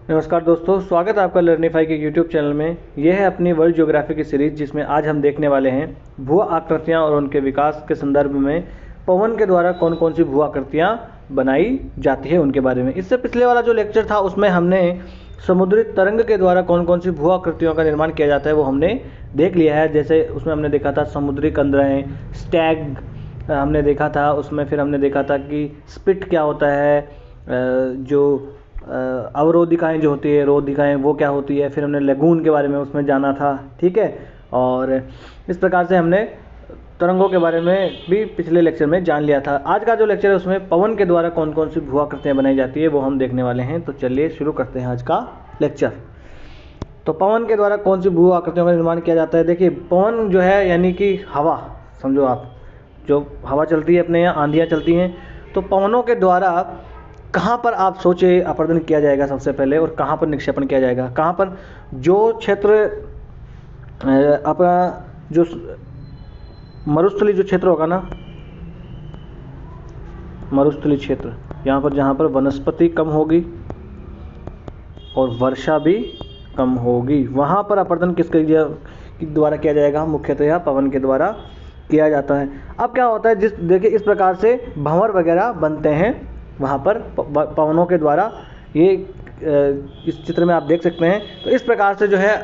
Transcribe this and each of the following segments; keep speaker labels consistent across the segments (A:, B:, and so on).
A: नमस्कार दोस्तों, स्वागत है आपका लर्निफाई के यूट्यूब चैनल में। यह है अपनी वर्ल्ड ज्योग्राफी की सीरीज, जिसमें आज हम देखने वाले हैं भू आकृतियाँ और उनके विकास के संदर्भ में पवन के द्वारा कौन कौन सी भू आकृतियाँ बनाई जाती है उनके बारे में। इससे पिछले वाला जो लेक्चर था उसमें हमने समुद्री तरंग के द्वारा कौन कौन सी भू आकृतियों का निर्माण किया जाता है वो हमने देख लिया है। जैसे उसमें हमने देखा था समुद्री कंदरें, स्टैग हमने देखा था उसमें। फिर हमने देखा था कि स्पिट क्या होता है, जो अवरोधिकाएँ जो होती है, रोधिकाएँ वो क्या होती है। फिर हमने लेगून के बारे में उसमें जाना था, ठीक है। और इस प्रकार से हमने तरंगों के बारे में भी पिछले लेक्चर में जान लिया था। आज का जो लेक्चर है उसमें पवन के द्वारा कौन कौन सी भू आकृतियाँ बनाई जाती है वो हम देखने वाले हैं। तो चलिए शुरू करते हैं आज का लेक्चर। तो पवन के द्वारा कौन सी भू आकृतियों का निर्माण किया जाता है। देखिए, पवन जो है यानी कि हवा, समझो आप, जो हवा चलती है अपने यहाँ, आंधियाँ चलती हैं, तो पवनों के द्वारा कहाँ पर आप सोचे अपर्दन किया जाएगा सबसे पहले, और कहाँ पर निक्षेपण किया जाएगा। कहाँ पर, जो क्षेत्र अपना जो मरुस्थली जो क्षेत्र होगा ना, मरुस्थली क्षेत्र, यहाँ पर जहाँ पर वनस्पति कम होगी और वर्षा भी कम होगी, वहाँ पर अपर्दन किसके द्वारा किया जाएगा। मुख्यतः पवन के द्वारा किया जाता है। अब क्या होता है, देखिए इस प्रकार से भंवर वगैरह बनते हैं वहाँ पर पवनों के द्वारा। ये इस चित्र में आप देख सकते हैं। तो इस प्रकार से जो है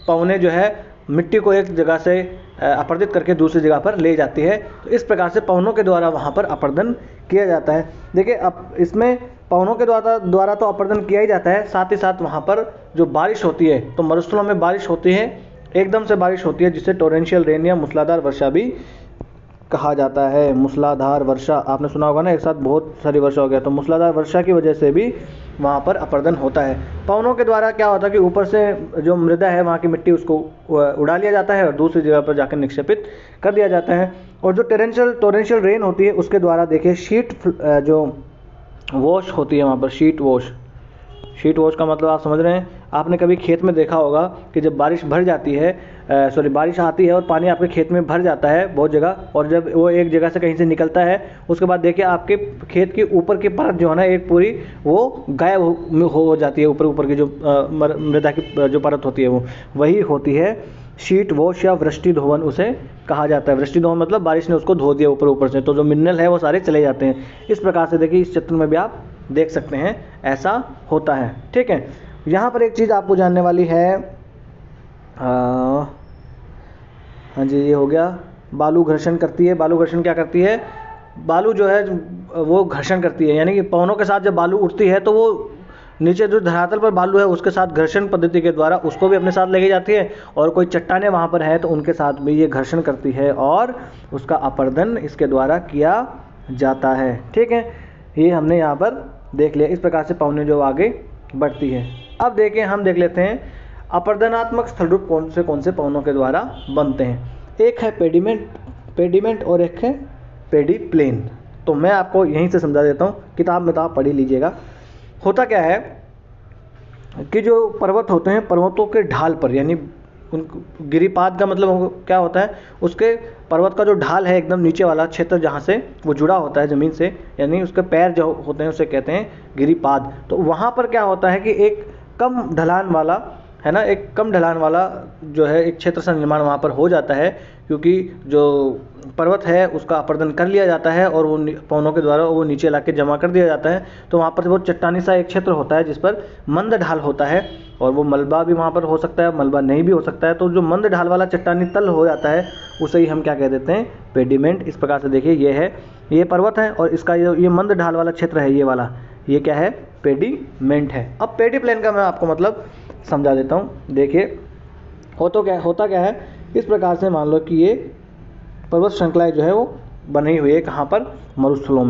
A: पवनें जो है मिट्टी को एक जगह से अपर्दित करके दूसरी जगह पर ले जाती है। तो इस प्रकार से पवनों के द्वारा वहाँ पर अपर्दन किया जाता है। देखिए, अब इसमें पवनों के द्वारा तो अपर्दन किया ही जाता है, साथ ही साथ वहाँ पर जो बारिश होती है, तो मरुस्थलों में बारिश होती है, एकदम से बारिश होती है, जिसे टोरेंशियल रेन या मूसलाधार वर्षा भी कहा जाता है। मूसलाधार वर्षा आपने सुना होगा ना, एक साथ बहुत सारी वर्षा हो गया, तो मूसलाधार वर्षा की वजह से भी वहाँ पर अपर्दन होता है। पवनों के द्वारा क्या होता है कि ऊपर से जो मृदा है वहाँ की मिट्टी उसको उड़ा लिया जाता है और दूसरी जगह पर जाकर निक्षेपित कर दिया जाता है। और जो टोरेंशियल रेन होती है उसके द्वारा देखिए शीट जो वॉश होती है वहाँ पर, शीट वॉश का मतलब आप समझ रहे हैं। आपने कभी खेत में देखा होगा कि जब बारिश भर जाती है, बारिश आती है और पानी आपके खेत में भर जाता है बहुत जगह, और जब वो एक जगह से कहीं से निकलता है उसके बाद देखिए आपके खेत की ऊपर की परत जो है ना, एक पूरी वो गायब हो जाती है। ऊपर की जो मृदा की जो परत होती है वो वही होती है शीट वॉश या वृष्टि धोवन उसे कहा जाता है। वृष्टि धोवन मतलब बारिश ने उसको धो दिया ऊपर से, तो जो मिनरल है वो सारे चले जाते हैं। इस प्रकार से देखिए इस चित्र में भी आप देख सकते हैं ऐसा होता है, ठीक है। यहाँ पर एक चीज़ आपको जानने वाली है, हाँ जी, ये हो गया। बालू घर्षण करती है। बालू घर्षण क्या करती है, बालू जो है वो घर्षण करती है, यानी कि पवनों के साथ जब बालू उठती है तो वो नीचे जो धरातल पर बालू है उसके साथ घर्षण पद्धति के द्वारा उसको भी अपने साथ लेके जाती है, और कोई चट्टानें वहाँ पर है तो उनके साथ भी ये घर्षण करती है और उसका अपर्दन इसके द्वारा किया जाता है, ठीक है। ये हमने यहाँ पर देख लिया। इस प्रकार से पवनें जो आगे बढ़ती है। अब देखें, हम देख लेते हैं अपर्दनात्मक स्थल रूप कौन से पवनों के द्वारा बनते हैं। एक है पेडिमेंट और एक है पेडिप्लेन। तो मैं आपको यहीं से समझा देता हूँ, किताब में तो आप पढ़ ही लीजिएगा। होता क्या है कि जो पर्वत होते हैं, पर्वतों के ढाल पर, यानी उन गिरिपाद का मतलब क्या होता है, उसके पर्वत का जो ढाल है एकदम नीचे वाला क्षेत्र जहाँ से वो जुड़ा होता है ज़मीन से, यानी उसके पैर जो होते हैं उसे कहते हैं गिरिपाद। तो वहाँ पर क्या होता है कि एक कम ढलान वाला है ना, एक कम ढलान वाला जो है एक क्षेत्र का निर्माण वहाँ पर हो जाता है, क्योंकि जो पर्वत है उसका अपर्दन कर लिया जाता है और वो पवनों के द्वारा वो नीचे लाके जमा कर दिया जाता है। तो वहाँ पर वो चट्टानी सा एक क्षेत्र होता है जिस पर मंद ढाल होता है, और वो मलबा भी वहाँ पर हो सकता है, मलबा नहीं भी हो सकता है। तो जो मंद ढाल वाला चट्टानी तल हो जाता है उसे ही हम क्या कह देते हैं, पेडिमेंट। इस प्रकार से देखिए ये है, ये पर्वत है और इसका ये मंद ढाल वाला क्षेत्र है, ये वाला, ये क्या है, पेडिमेंट है। अब पेडिप्लेन का मैं आपको मतलब समझा देता हूँ। देखिए होता क्या है, इस प्रकार से मान लो कि ये पर्वत श्रृंखलाएं जो है वो बनी हुई है कहाँ पर, मरुस्थलों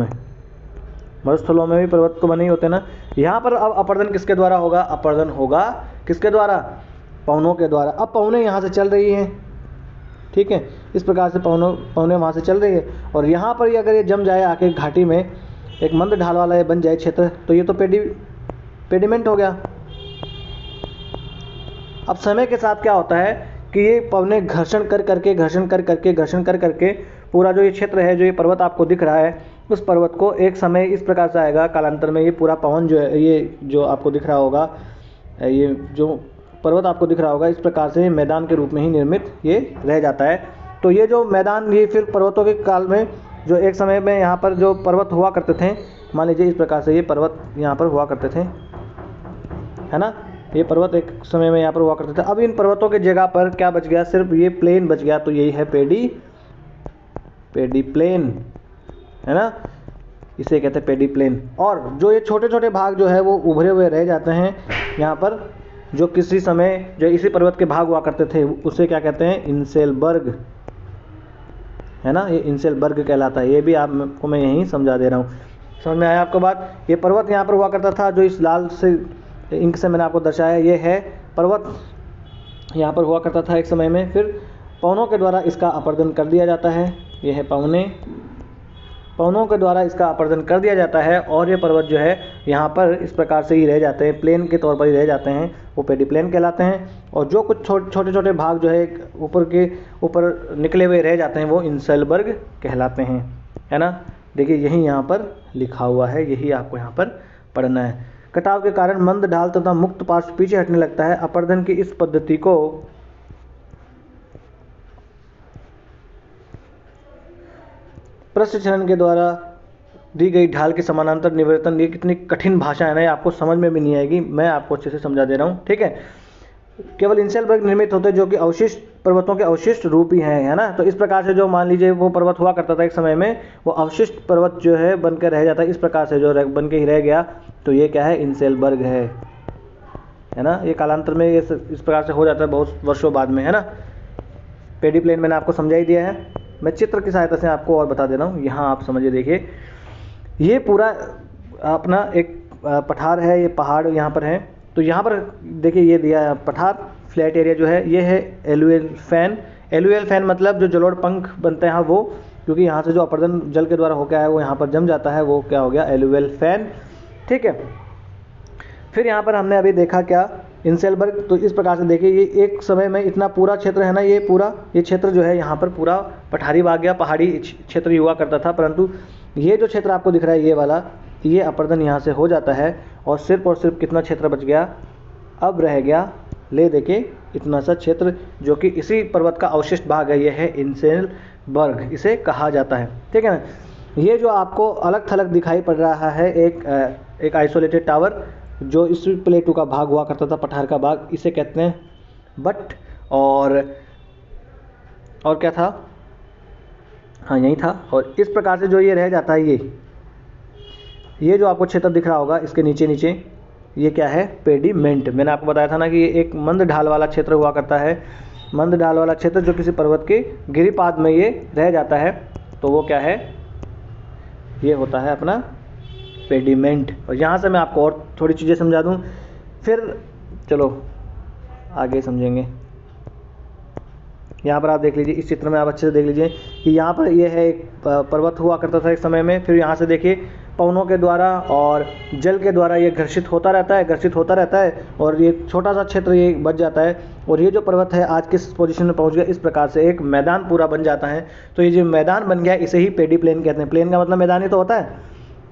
A: में भी पर्वत को बने ही होते हैं ना। यहाँ पर अब अपर्दन किसके द्वारा होगा, अपर्दन होगा किसके द्वारा, पवनों के द्वारा। अब पवनें यहाँ से चल रही हैं, ठीक है, इस प्रकार से पवनें वहाँ से चल रही है, और यहाँ पर ही अगर ये जम जाए आके घाटी में, एक मंद ढाल वाला ये बन जाए क्षेत्र, तो ये तो पेडिमेंट हो गया। अब समय के साथ क्या होता है कि ये पवनें घर्षण कर करके पूरा जो ये क्षेत्र है, जो ये पर्वत आपको दिख रहा है, उस पर्वत को एक समय इस प्रकार से आएगा कालांतर में, ये पूरा पवन जो है, ये जो आपको दिख रहा होगा, ये जो पर्वत आपको दिख रहा होगा इस प्रकार से मैदान के रूप में ही निर्मित ये रह जाता है। तो ये जो मैदान, ये फिर पर्वतों के काल में जो एक समय में यहाँ पर जो पर्वत हुआ करते थे, मान लीजिए इस प्रकार से ये पर्वत यहाँ पर हुआ करते थे, है ना, ये पर्वत एक समय में यहाँ पर हुआ करते थे। अब इन पर्वतों के जगह पर क्या बच गया, सिर्फ ये प्लेन बच गया, तो यही है पेडी प्लेन, है ना, इसे कहते हैं पेडी प्लेन। और जो ये छोटे छोटे भाग जो है वो उभरे हुए रह जाते हैं यहाँ पर, जो किसी समय जो इसी पर्वत के भाग हुआ करते थे उसे क्या कहते हैं, इंसेलबर्ग, है ना, ये इंसेलबर्ग कहलाता है। ये भी आपको मैं यहीं समझा दे रहा हूँ। समझ में आया आपको बात। ये पर्वत यहाँ पर हुआ करता था, जो इस लाल से इंक से मैंने आपको दर्शाया, ये है पर्वत यहाँ पर हुआ करता था एक समय में। फिर पवनों के द्वारा इसका अपर्दन कर दिया जाता है, ये है पवनों के द्वारा इसका अपर्दन कर दिया जाता है, और ये पर्वत जो है यहाँ पर इस प्रकार से ही रह जाते हैं, प्लेन के तौर पर ही रह जाते हैं, वो पेडी प्लेन कहलाते हैं। और जो कुछ छोटे छोटे भाग जो है ऊपर निकले हुए रह जाते हैं वो इंसेलबर्ग कहलाते हैं, है ना। देखिए यही यहाँ पर लिखा हुआ है, यही आपको यहाँ पर पढ़ना है। कटाव के कारण मंद ढाल तथा मुक्त पार्श्व पीछे हटने लगता है। अपर्दन की इस पद्धति को पृष्ठचरण के द्वारा दी गई ढाल के समानांतर निवर्तन, ये कितनी कठिन भाषा है ना, ये आपको समझ में भी नहीं आएगी, मैं आपको अच्छे से समझा दे रहा हूँ, ठीक है। केवल इंसेलबर्ग निर्मित होते हैं जो कि अवशिष्ट पर्वतों के अवशिष्ट रूप ही हैं, है ना। तो इस प्रकार से जो मान लीजिए वो पर्वत हुआ करता था एक समय में, वो अवशिष्ट पर्वत जो है बनकर रह जाता है, इस प्रकार से जो बन के ही रह गया, तो ये क्या है, इंसेलबर्ग है ना। ये कालांतर में ये इस प्रकार से हो जाता है बहुत वर्षों बाद में, है ना। पेडी प्लेन मैंने आपको समझा ही दिया है, मैं चित्र की सहायता से आपको और बता दे रहा हूँ। यहाँ आप समझिए, देखिए ये पूरा अपना एक पठार है, ये पहाड़ यहाँ पर है। तो यहाँ पर देखिए ये दिया है पठार, फ्लैट एरिया जो है, ये है एलुअल फैन। एलुअल फैन मतलब जो जलोढ़ पंख बनते हैं वो, क्योंकि यहाँ से जो अपर्दन जल के द्वारा होकर आया वो यहाँ पर जम जाता है, वो क्या हो गया, एलुअल फैन, ठीक है। फिर यहाँ पर हमने अभी देखा क्या, इंसेलबर्ग। तो इस प्रकार से देखिए ये एक समय में इतना पूरा क्षेत्र है ना, ये पूरा ये क्षेत्र जो है यहाँ पर पूरा पठारी भाग गया, पहाड़ी क्षेत्र ही हुआ करता था। परंतु ये जो क्षेत्र आपको दिख रहा है ये वाला, ये अपर्दन यहाँ से हो जाता है और सिर्फ कितना क्षेत्र बच गया, अब रह गया, ले देखिए इतना सा क्षेत्र जो कि इसी पर्वत का अवशिष्ट भाग है, ये है इंसेलबर्ग, इसे कहा जाता है, ठीक है ना। ये जो आपको अलग थलग दिखाई पड़ रहा है एक आइसोलेटेड टावर, जो इस प्लेटू का भाग हुआ करता था, पठार का भाग, इसे कहते हैं बट। और क्या था, हाँ यही था। और इस प्रकार से जो ये रह जाता है, ये जो आपको क्षेत्र दिख रहा होगा इसके नीचे नीचे, ये क्या है, पेडीमेंट। मैंने आपको बताया था ना कि ये एक मंद ढाल वाला क्षेत्र हुआ करता है, मंद ढाल वाला क्षेत्र जो किसी पर्वत के गिरिपाद में ये रह जाता है, तो वो क्या है, ये होता है अपना पेडीमेंट। और यहाँ से मैं आपको और थोड़ी चीज़ें समझा दूँ, फिर चलो आगे समझेंगे। यहाँ पर आप देख लीजिए, इस चित्र में आप अच्छे से देख लीजिए कि यहाँ पर ये है एक पर्वत हुआ करता था एक समय में। फिर यहाँ से देखिए पवनों के द्वारा और जल के द्वारा ये घर्षित होता रहता है और ये छोटा सा क्षेत्र ये बच जाता है। और ये जो पर्वत है आज किस पोजीशन में पहुँच गया, इस प्रकार से एक मैदान पूरा बन जाता है। तो ये जो मैदान बन गया इसे ही पेडी प्लेन कहते हैं। प्लेन का मतलब मैदान ही तो होता है,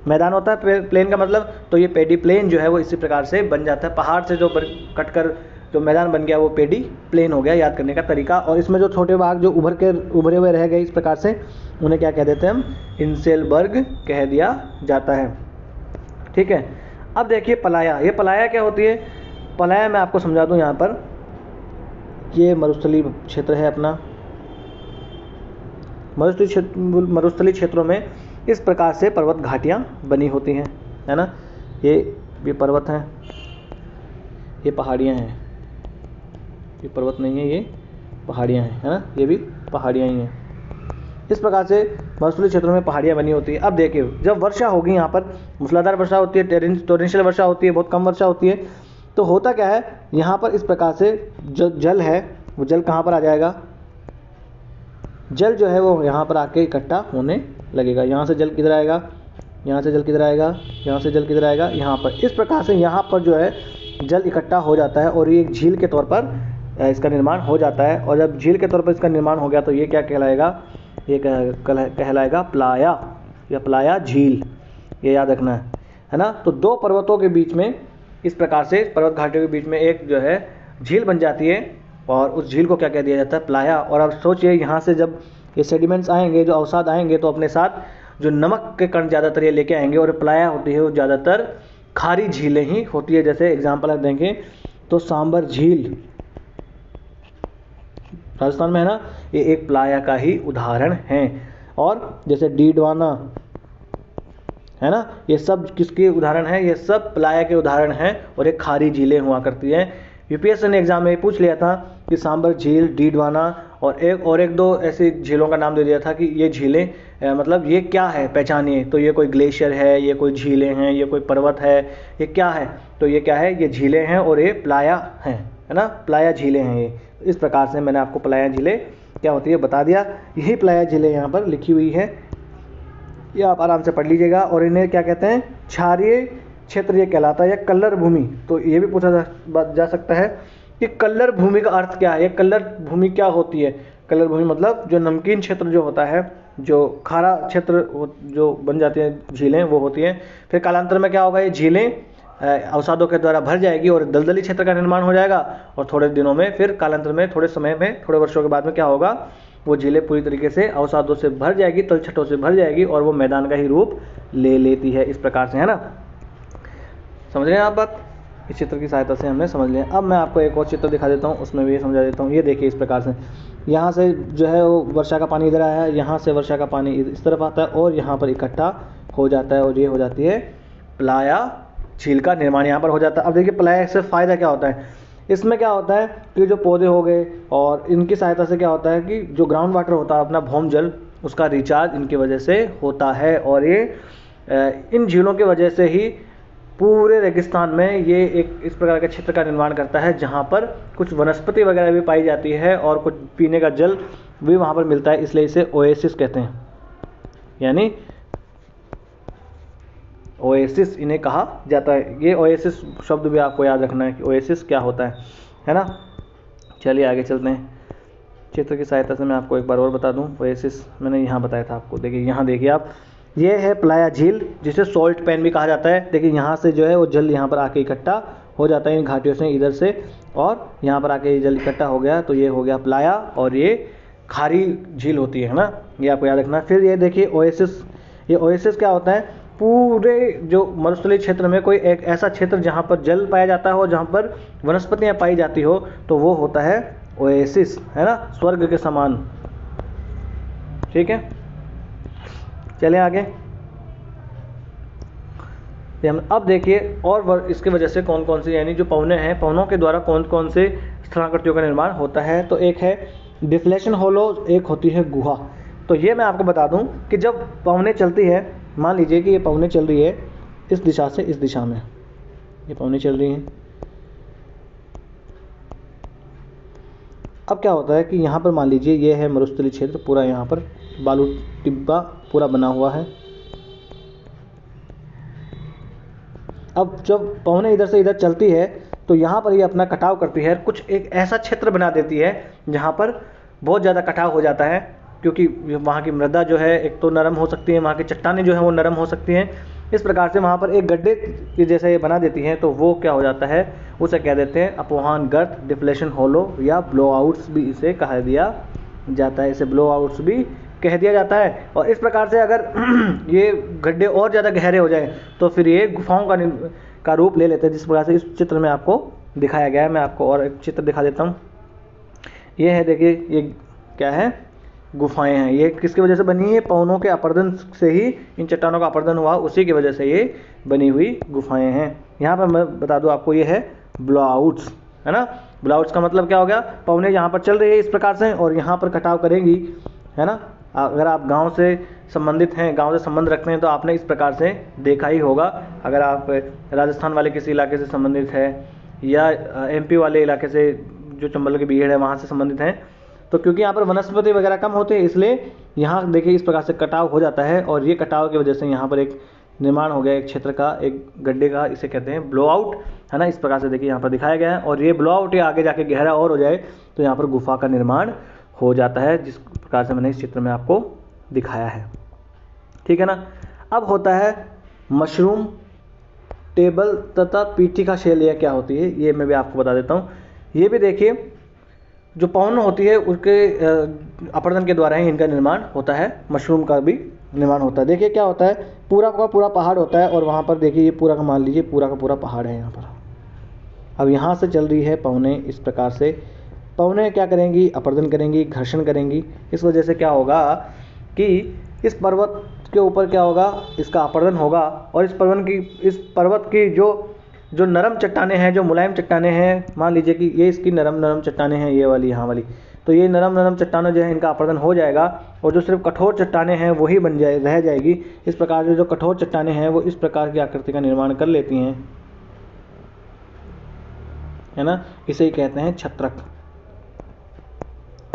A: मैदान होता है प्लेन का मतलब। तो ये पेडी प्लेन जो है वो इसी प्रकार से बन जाता है, पहाड़ से जो कटकर जो मैदान बन गया वो पेडी प्लेन हो गया, याद करने का तरीका। और इसमें जो छोटे भाग जो उभरे हुए रह गए इस प्रकार से, उन्हें क्या कह देते हैं हम, इंसेलबर्ग कह दिया जाता है, ठीक है। अब देखिए पलाया, ये पलाया क्या होती है, पलाया मैं आपको समझा दूं। यहाँ पर ये मरुस्थलीय क्षेत्र है अपना, मरुस्थलीय क्षेत्रों में इस प्रकार से पर्वत घाटियाँ बनी होती हैं, है ना। ये पर्वत हैं, ये पहाड़ियाँ हैं, ये पर्वत नहीं है, ये पहाड़ियाँ हैं, है ना, ये भी पहाड़ियाँ ही हैं। इस प्रकार से मरुस्थलीय क्षेत्रों में पहाड़ियाँ बनी होती है। अब देखिए जब वर्षा होगी, यहाँ पर मूसलाधार वर्षा होती है, टोरेंशियल वर्षा होती है, बहुत कम वर्षा होती है, तो होता क्या है, यहाँ पर इस प्रकार से जो जल है वो जल कहाँ पर आ जाएगा, जल जो है वो यहाँ पर आके इकट्ठा होने लगेगा। यहाँ से जल किधर आएगा, यहाँ से जल किधर आएगा, यहाँ से जल किधर आएगा, यहाँ पर। इस प्रकार से यहाँ पर जो है जल इकट्ठा हो जाता है और ये एक झील के तौर पर इसका निर्माण हो जाता है। और जब झील के तौर पर इसका निर्माण हो गया तो ये क्या कहलाएगा, ये कहलाएगा प्लाया या प्लाया झील, ये याद रखना है ना। तो दो पर्वतों के बीच में इस प्रकार से पर्वत घाटियों के बीच में एक जो है झील बन जाती है और उस झील को क्या कह दिया जाता है, प्लाया। और अब सोचिए यहाँ से जब ये सेडिमेंट्स आएंगे, जो अवसाद आएंगे, तो अपने साथ जो नमक के कण ज़्यादातर ये लेके आएंगे और प्लाया होती है वो ज़्यादातर खारी झीलें ही होती है। जैसे एग्जाम्पल आप देंगे तो सांबर झील राजस्थान में है ना, ये एक प्लाया का ही उदाहरण है। और जैसे डीडवाना है ना, ये सब किसके उदाहरण हैं, ये सब प्लाया के उदाहरण हैं और एक खारी झीलें हुआ करती हैं। यूपीएससी ने एग्जाम में पूछ लिया था कि सांबर झील, डीडवाना और एक दो ऐसी झीलों का नाम दे दिया था कि ये झीलें मतलब ये क्या है, पहचानिए। तो ये कोई ग्लेशियर है, ये कोई झीलें हैं, ये कोई पर्वत है, ये क्या है, तो ये क्या है, ये झीलें हैं और ये प्लाया हैं, है ना, प्लाया झीलें हैं ये। इस प्रकार से मैंने आपको प्लाया झीलें क्या होती है बता दिया। यही प्लाया झीलें यहाँ पर लिखी हुई है, ये आप आराम से पढ़ लीजिएगा। और इन्हें क्या कहते हैं, क्षारीय क्षेत्र ये कहलाता है, या कल्लर भूमि। तो ये भी पूछा जा सकता है कि कल्लर भूमि का अर्थ क्या है, ये कल्लर भूमि क्या होती है। कल्लर भूमि मतलब जो नमकीन क्षेत्र जो होता है, जो खारा क्षेत्र जो बन जाती है झीलें वो होती हैं। फिर कालांतर में क्या होगा, ये झीलें अवसादों के द्वारा भर जाएगी और दलदली क्षेत्र का निर्माण हो जाएगा। और थोड़े दिनों में, फिर कालांतर में, थोड़े समय में, थोड़े वर्षों के बाद में क्या होगा, वो झीलें पूरी तरीके से अवसादों से भर जाएगी, तलछटों से भर जाएगी और वो मैदान का ही रूप ले लेती है। इस प्रकार से, है ना, समझ रहे हैं आप बात। इस चित्र की सहायता से हमने समझ लिया। अब मैं आपको एक और चित्र दिखा देता हूँ, उसमें भी समझा देता हूँ। ये देखिए, इस प्रकार से यहाँ से जो है वो वर्षा का पानी इधर आया है, यहाँ से वर्षा का पानी इस तरफ आता है और यहाँ पर इकट्ठा हो जाता है और ये हो जाती है प्लाया झील का निर्माण यहाँ पर हो जाता है। अब देखिए प्लाया से फ़ायदा क्या होता है, इसमें क्या होता है कि जो पौधे हो गए और इनकी सहायता से क्या होता है कि जो ग्राउंड वाटर होता है अपना भौम जल, उसका रिचार्ज इनकी वजह से होता है। और ये इन झीलों की वजह से ही पूरे रेगिस्तान में ये एक इस प्रकार के क्षेत्र का निर्माण करता है जहाँ पर कुछ वनस्पति वगैरह भी पाई जाती है और कुछ पीने का जल भी वहाँ पर मिलता है, इसलिए इसे ओएसिस कहते हैं। यानी ओएसिस इन्हें कहा जाता है। ये ओएसिस शब्द भी आपको याद रखना है कि ओएसिस क्या होता है ना। चलिए आगे चलते हैं। चित्र की सहायता से मैं आपको एक बार और बता दूं, ओएसिस मैंने यहाँ बताया था आपको। देखिए यहाँ देखिए आप, ये है प्लाया झील जिसे सॉल्ट पैन भी कहा जाता है। देखिए यहाँ से जो है वो जल यहाँ पर आके इकट्ठा हो जाता है इन घाटियों से इधर से, और यहाँ पर आके जल इकट्ठा हो गया तो ये हो गया प्लाया और ये खारी झील होती है ना, ये आपको याद रखना। फिर ये देखिए ओएसिस, ये ओएसिस क्या होता है, पूरे जो मरुस्थलीय क्षेत्र में कोई एक ऐसा क्षेत्र जहाँ पर जल पाया जाता हो, जहाँ पर वनस्पतियाँ पाई जाती हो, तो वो होता है ओएसिस, है ना, स्वर्ग के समान। ठीक है, चलिए आगे। अब देखिए और इसके वजह से कौन कौन सी, यानी जो पवने हैं, पवनों के द्वारा कौन कौन से स्थलाकृतियों का निर्माण होता है। तो एक है डिफ्लेशन होलो, एक होती है गुहा। तो ये मैं आपको बता दूं कि जब पवने चलती है, मान लीजिए कि ये पवने चल रही है इस दिशा से इस दिशा में, ये पवने चल रही हैं। अब क्या होता है कि यहाँ पर मान लीजिए ये है मरुस्थलीय क्षेत्र पूरा, यहाँ पर बालू टिब्बा पूरा बना हुआ है। अब जब पवने इधर से इधर चलती है तो यहाँ पर ये अपना कटाव करती है, कुछ एक ऐसा क्षेत्र बना देती है जहाँ पर बहुत ज़्यादा कटाव हो जाता है, क्योंकि वहाँ की मृदा जो है एक तो नरम हो सकती है, वहाँ की चट्टानें जो है वो नरम हो सकती हैं। इस प्रकार से वहाँ पर एक गड्ढे की जैसे ये बना देती हैं, तो वो क्या हो जाता है, उसे कह देते हैं अपोहान गर्त, डिफ्लेशन होलो, या ब्लो आउट्स भी इसे कह दिया जाता है, इसे ब्लो आउट्स भी कह दिया जाता है। और इस प्रकार से अगर ये गड्ढे और ज़्यादा गहरे हो जाएं तो फिर ये गुफाओं का रूप ले लेते हैं, जिस प्रकार से इस चित्र में आपको दिखाया गया है। मैं आपको और एक चित्र दिखा देता हूँ। ये है, देखिए ये क्या है, गुफाएं हैं। ये किसकी वजह से बनी है, पवनों के अपर्दन से ही इन चट्टानों का अपर्दन हुआ, उसी की वजह से ये बनी हुई गुफाएं हैं। यहाँ पर मैं बता दूँ आपको, ये है ब्लोआउट्स, है ना। ब्लोआउट्स का मतलब क्या हो गया, पवने यहाँ पर चल रही है इस प्रकार से और यहाँ पर कटाव करेंगी, है ना। अगर आप गांव से संबंधित हैं, गांव से संबंध रखते हैं, तो आपने इस प्रकार से देखा ही होगा। अगर आप राजस्थान वाले किसी इलाके से संबंधित है या एमपी वाले इलाके से, जो चंबल की बीहड़ है वहाँ से संबंधित हैं, तो क्योंकि यहाँ पर वनस्पति वगैरह कम होते हैं, इसलिए यहाँ देखिए इस प्रकार से कटाव हो जाता है। और ये कटाव की वजह से यहाँ पर एक निर्माण हो गया एक क्षेत्र का, एक गड्ढे का, इसे कहते हैं ब्लो आउट, है ना। इस प्रकार से देखिए यहाँ पर दिखाया गया है। और ये ब्लो आउट ये आगे जाके गहरा और हो जाए तो यहाँ पर गुफा का निर्माण हो जाता है, जिस प्रकार से मैंने इस चित्र में आपको दिखाया है। ठीक है ना। अब होता है मशरूम टेबल तथा पीठिका शैलियाँ क्या होती है, ये मैं भी आपको बता देता हूँ। ये भी देखिए, जो पौन होती है उसके अपरदन के द्वारा ही इनका निर्माण होता है, मशरूम का भी निर्माण होता है। देखिए क्या होता है, पूरा का पूरा पहाड़ होता है और वहाँ पर देखिए ये पूरा का, मान लीजिए पूरा का पूरा पहाड़ है यहाँ पर। अब यहाँ से चल रही है पौने, इस प्रकार से पौने क्या करेंगी, अपरदन करेंगी, घर्षण करेंगी। इस वजह से क्या होगा कि इस पर्वत के ऊपर क्या होगा, इसका अपरदन होगा और इस पर्वत की जो नरम चट्टानें हैं, जो मुलायम चट्टानें हैं, मान लीजिए कि ये इसकी नरम चट्टानें हैं, ये वाली यहाँ वाली, तो ये नरम चट्टानें जो है इनका अपरदन हो जाएगा और जो सिर्फ कठोर चट्टानें हैं वही रह जाएगी। इस प्रकार से जो कठोर चट्टानें हैं वो इस प्रकार की आकृति का निर्माण कर लेती हैं, है ना। इसे ही कहते हैं छत्रक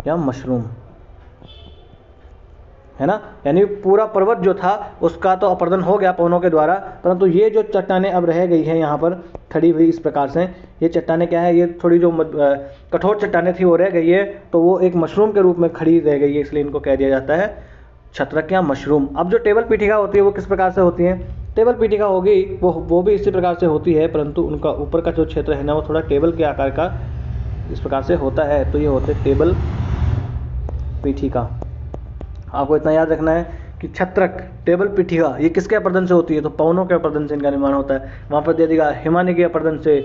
A: या मशरूम, है ना। यानी पूरा पर्वत जो था उसका तो अपरदन हो गया पौनों के द्वारा, परंतु ये जो चट्टानें अब रह गई हैं यहाँ पर खड़ी हुई इस प्रकार से, ये चट्टानें क्या है, ये थोड़ी जो कठोर चट्टानें थी वो रह गई है, तो वो एक मशरूम के रूप में खड़ी रह गई है, इसलिए इनको कह दिया जाता है छत्रक या मशरूम। अब जो टेबल पीठिका होती है वो किस प्रकार से होती है, टेबल पीठिका होगी वो भी इसी प्रकार से होती है, परंतु उनका ऊपर का जो क्षेत्र है ना वो थोड़ा टेबल के आकार का इस प्रकार से होता है, तो ये होते टेबल पीठिका। आपको इतना याद रखना है कि छत्रक, टेबल पीठिका ये किसके अपरदन से होती है, तो पवनों के अपरदन से इनका निर्माण होता है। वहाँ पर दे देगा हिमानी के अपरदन से,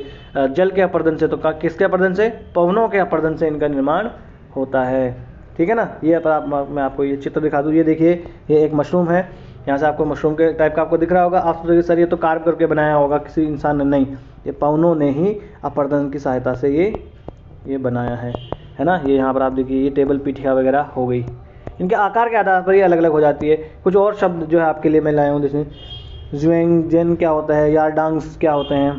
A: जल के अपरदन से, तो किसके अपरदन से, पवनों के अपरदन से इनका निर्माण होता है, ठीक है ना। ये मैं आपको ये चित्र दिखा दूँ, ये देखिए ये एक मशरूम है, यहाँ से आपको मशरूम के टाइप का आपको दिख रहा होगा। आप सोचेंगे सर ये तो कार्व करके बनाया होगा किसी इंसान ने, नहीं, ये पवनों ने ही अपरदन की सहायता से ये बनाया है ना। ये यहाँ पर आप देखिए ये टेबल पीठिका वगैरह हो गई, इनके आकार के आधार पर ये अलग अलग हो जाती है। कुछ और शब्द जो है आपके लिए मैं लाया हूँ, जैसे ज्वेंगजेन क्या होता है, यारडांग्स क्या होते हैं,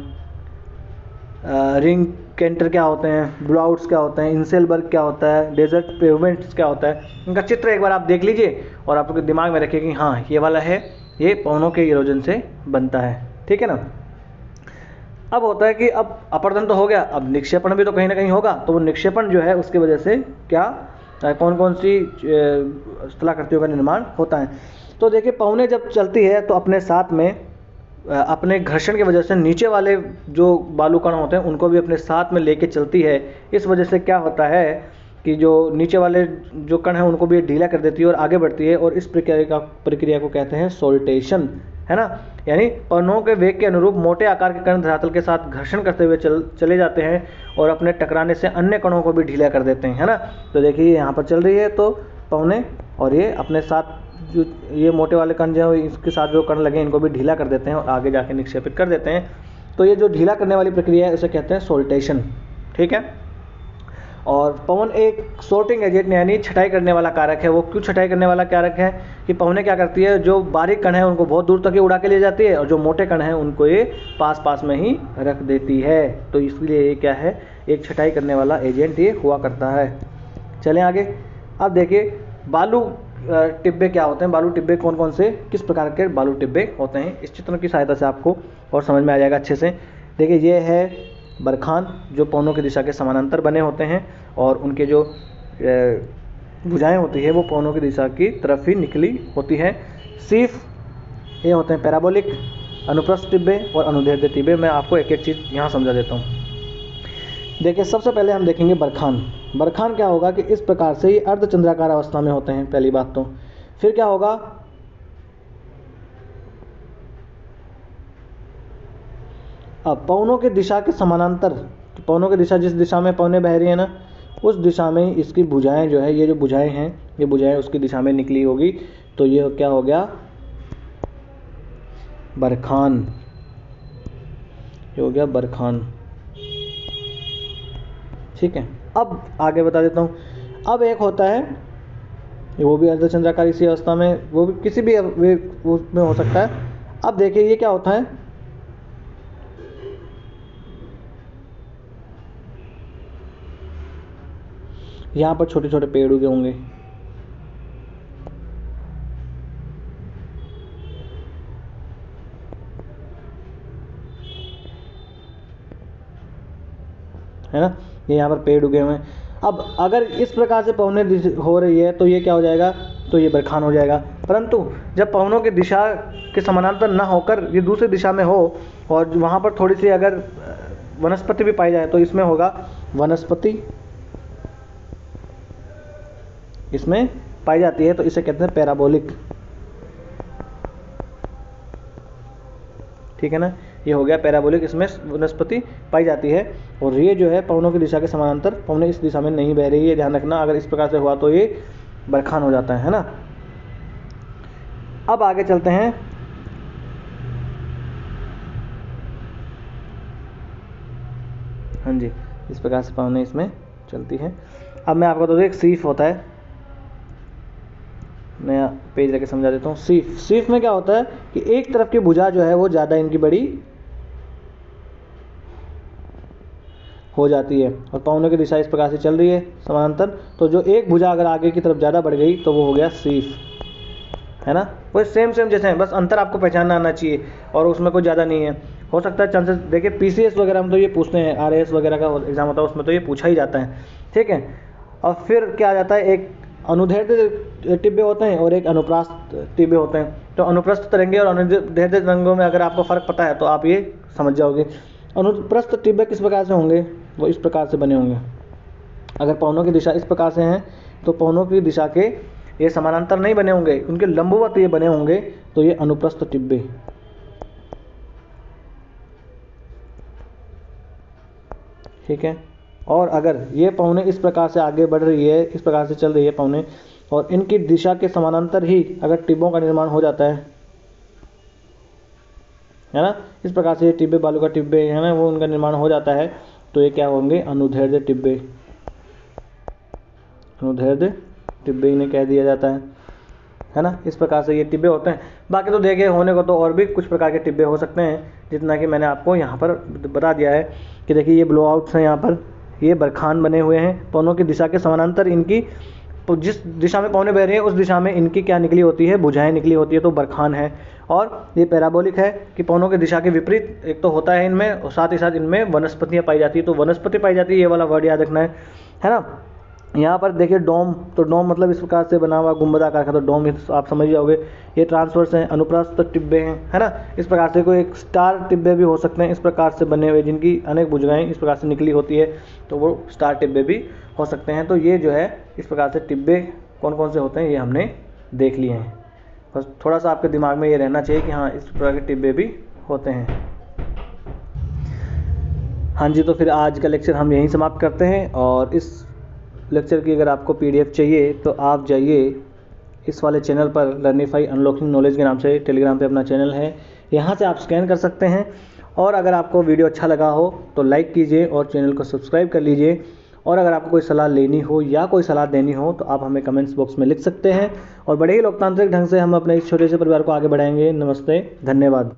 A: रिंग कैंटर क्या होते हैं, ब्लाउट्स क्या होते हैं, इंसेलबर्ग क्या होता है, डेजर्ट पेवमेंट्स क्या होता है। इनका चित्र एक बार आप देख लीजिए और आपके दिमाग में रखिए कि हाँ ये वाला है, ये पवनों के इरोजन से बनता है, ठीक है ना। अब होता है कि अब अपरदन तो हो गया, अब निक्षेपण भी तो कहीं ना कहीं होगा, तो वो निक्षेपण जो है उसकी वजह से क्या, कौन कौन सी स्थलाकृतियों का निर्माण होता है। तो देखिए पौने जब चलती है तो अपने साथ में अपने घर्षण की वजह से नीचे वाले जो बालू कण होते हैं उनको भी अपने साथ में लेके चलती है। इस वजह से क्या होता है कि जो नीचे वाले जो कण हैं उनको भी ढीला कर देती है और आगे बढ़ती है, और इस प्रक्रिया को कहते हैं सोल्टेशन, है ना। यानी पौनों के वेग के अनुरूप मोटे आकार के कण धरातल के साथ घर्षण करते हुए चले जाते हैं और अपने टकराने से अन्य कणों को भी ढीला कर देते हैं, है ना। तो देखिए यहाँ पर चल रही है तो पौने, और ये अपने साथ जो ये मोटे वाले कण जो है इसके साथ जो कण लगे इनको भी ढीला कर देते हैं और आगे जाके निक्षेपित कर देते हैं। तो ये जो ढीला करने वाली प्रक्रिया है उसे कहते हैं सोल्टेशन, ठीक है। और पवन एक सोर्टिंग एजेंट यानी छटाई करने वाला कारक है। वो क्यों छटाई करने वाला कारक है कि पवनें क्या करती है, जो बारीक कण है उनको बहुत दूर तक ही उड़ा के ले जाती है और जो मोटे कण हैं उनको ये पास में ही रख देती है। तो इसलिए ये क्या है, एक छटाई करने वाला एजेंट ये हुआ करता है। चलें आगे। अब देखिए बालू टिब्बे क्या होते हैं, बालू टिब्बे कौन कौन से, किस प्रकार के बालू टिब्बे होते हैं, इस चित्र की सहायता से आपको और समझ में आ जाएगा अच्छे से। देखिए ये है बरखान, जो पौनों की दिशा के समानांतर बने होते हैं और उनके जो भुजाएं होती है वो पौनों की दिशा की तरफ ही निकली होती है। सीफ ये होते हैं पैराबोलिक, अनुप्रस्थ टिब्बे और अनुदैर्ध्य टिब्बे। मैं आपको एक एक चीज़ यहाँ समझा देता हूँ। देखिए सबसे पहले हम देखेंगे बरखान। बरखान क्या होगा कि इस प्रकार से ये अर्धचंद्राकार अवस्था में होते हैं, पहली बात तो। फिर क्या होगा, अब पौनों की दिशा के समानांतर, पौनों की दिशा जिस दिशा में पौने बह रही है ना उस दिशा में इसकी भुजाएं जो है, ये जो भुजाएं हैं ये भुजाएं उसकी दिशा में निकली होगी, तो ये क्या हो गया, बरखान, ये हो गया बरखान, ठीक है। अब आगे बता देता हूँ। अब एक होता है वो भी अर्धचंद्राकार सी अवस्था में, वो भी किसी भी उसमें हो सकता है। अब देखिए ये क्या होता है, यहाँ पर छोटे छोटे पेड़ उगे होंगे, है ना, ये यहाँ पर पेड़ उगे हुए हैं। अब अगर इस प्रकार से पवनें हो रही है तो ये क्या हो जाएगा, तो ये बरखान हो जाएगा। परंतु जब पवनों की दिशा के समानांतर ना होकर ये दूसरी दिशा में हो और वहाँ पर थोड़ी सी अगर वनस्पति भी पाई जाए तो इसमें होगा वनस्पति, इसमें पाई जाती है तो इसे कहते हैं पैराबोलिक। ठीक है ना, ये हो गया पैराबोलिक, इसमें वनस्पति पाई जाती है। और ये जो है पवनों की दिशा के समानांतर, पवनें इस दिशा में नहीं बह रही है, ध्यान रखना। अगर इस प्रकार से हुआ तो ये बरखान हो जाता है ना। अब आगे चलते हैं। हाँ जी, इस प्रकार से पवनें इसमें चलती हैं। अब मैं आपको तो एक सीफ होता है, नया पेज लेके समझा देता हूँ। सीफ में क्या होता है कि एक तरफ की भुजा जो है वो ज़्यादा इनकी बड़ी हो जाती है और पवनों की दिशा इस प्रकार से चल रही है समानांतर, तो जो एक भुजा अगर आगे की तरफ ज़्यादा बढ़ गई तो वो हो गया सीफ, है ना। वो सेम जैसे हैं, बस अंतर आपको पहचानना आना चाहिए और उसमें कोई ज़्यादा नहीं है। हो सकता है चांसेस, देखिए पीसीएस वगैरह में तो ये पूछते हैं, आरएएस वगैरह का एग्जाम होता है उसमें तो ये पूछा ही जाता है। ठीक है, और फिर क्या आ जाता है, एक अनुदैर्ध्य टिब्बे होते हैं और एक अनुप्रस्थ टिब्बे होते हैं। तो अनुप्रस्थ तरंगे और अनुदैर्ध्य तरंगों में अगर आपको फ़र्क पता है तो आप ये समझ जाओगे। अनुप्रस्थ टिब्बे किस प्रकार से होंगे, वो इस प्रकार से बने होंगे। अगर पवनों की दिशा इस प्रकार से हैं तो पवनों की दिशा के ये समानांतर नहीं बने होंगे, उनके लंबवत ये बने होंगे, तो ये अनुप्रस्थ टिब्बे। ठीक है, और अगर ये पवनें इस प्रकार से आगे बढ़ रही है, इस प्रकार से चल रही है पवनें, और इनकी दिशा के समानांतर ही अगर टिब्बों का निर्माण हो जाता है ना, इस प्रकार से ये टिब्बे, बालू का टिब्बे है ना, वो उनका निर्माण हो जाता है, तो ये क्या होंगे, अनुदैर्ध्य टिब्बे। अनुदैर्ध्य टिब्बे इन्हें कह दिया जाता है ना। इस प्रकार से ये टिब्बे होते हैं। बाकी तो देखे होने को तो और भी कुछ प्रकार के टिब्बे हो सकते हैं, जितना कि मैंने आपको यहाँ पर बता दिया है कि देखिए ये ब्लो आउट्स हैं, यहाँ पर ये बरखान बने हुए हैं। पवनों की दिशा के समानांतर इनकी, जिस दिशा में पवनें बह रही हैं उस दिशा में इनकी क्या निकली होती है, भुजाएं निकली होती है, तो बरखान है। और ये पैराबोलिक है कि पवनों की दिशा के विपरीत एक तो होता है इनमें, और साथ ही साथ इनमें वनस्पतियाँ पाई जाती है। तो वनस्पति पाई जाती है, ये वाला वर्ड याद रखना है ना। यहाँ पर देखिए डोम, तो डोम मतलब इस प्रकार से बना हुआ गुंबदाकार का, तो डोम आप समझ जाओगे। ये ट्रांसवर्स हैं, अनुप्रस्थ टिब्बे हैं, है ना। इस प्रकार से कोई एक स्टार टिब्बे भी हो सकते हैं, इस प्रकार से बने हुए जिनकी अनेक भुजाएं इस प्रकार से निकली होती है, तो वो स्टार टिब्बे भी हो सकते हैं। तो ये जो है इस प्रकार से टिब्बे कौन कौन से होते हैं ये हमने देख लिए हैं। बस थोड़ा सा आपके दिमाग में ये रहना चाहिए कि हाँ इस प्रकार के टिब्बे भी होते हैं। हाँ जी, तो फिर आज का लेक्चर हम यहीं समाप्त करते हैं। और इस लेक्चर की अगर आपको PDF चाहिए तो आप जाइए इस वाले चैनल पर, लर्निफाई अनलॉकिंग नॉलेज के नाम से टेलीग्राम पे अपना चैनल है, यहाँ से आप स्कैन कर सकते हैं। और अगर आपको वीडियो अच्छा लगा हो तो लाइक कीजिए और चैनल को सब्सक्राइब कर लीजिए। और अगर आपको कोई सलाह लेनी हो या कोई सलाह देनी हो तो आप हमें कमेंट्स बॉक्स में लिख सकते हैं। और बड़े ही लोकतांत्रिक ढंग से हम अपने इस छोटे से परिवार को आगे बढ़ाएंगे। नमस्ते, धन्यवाद।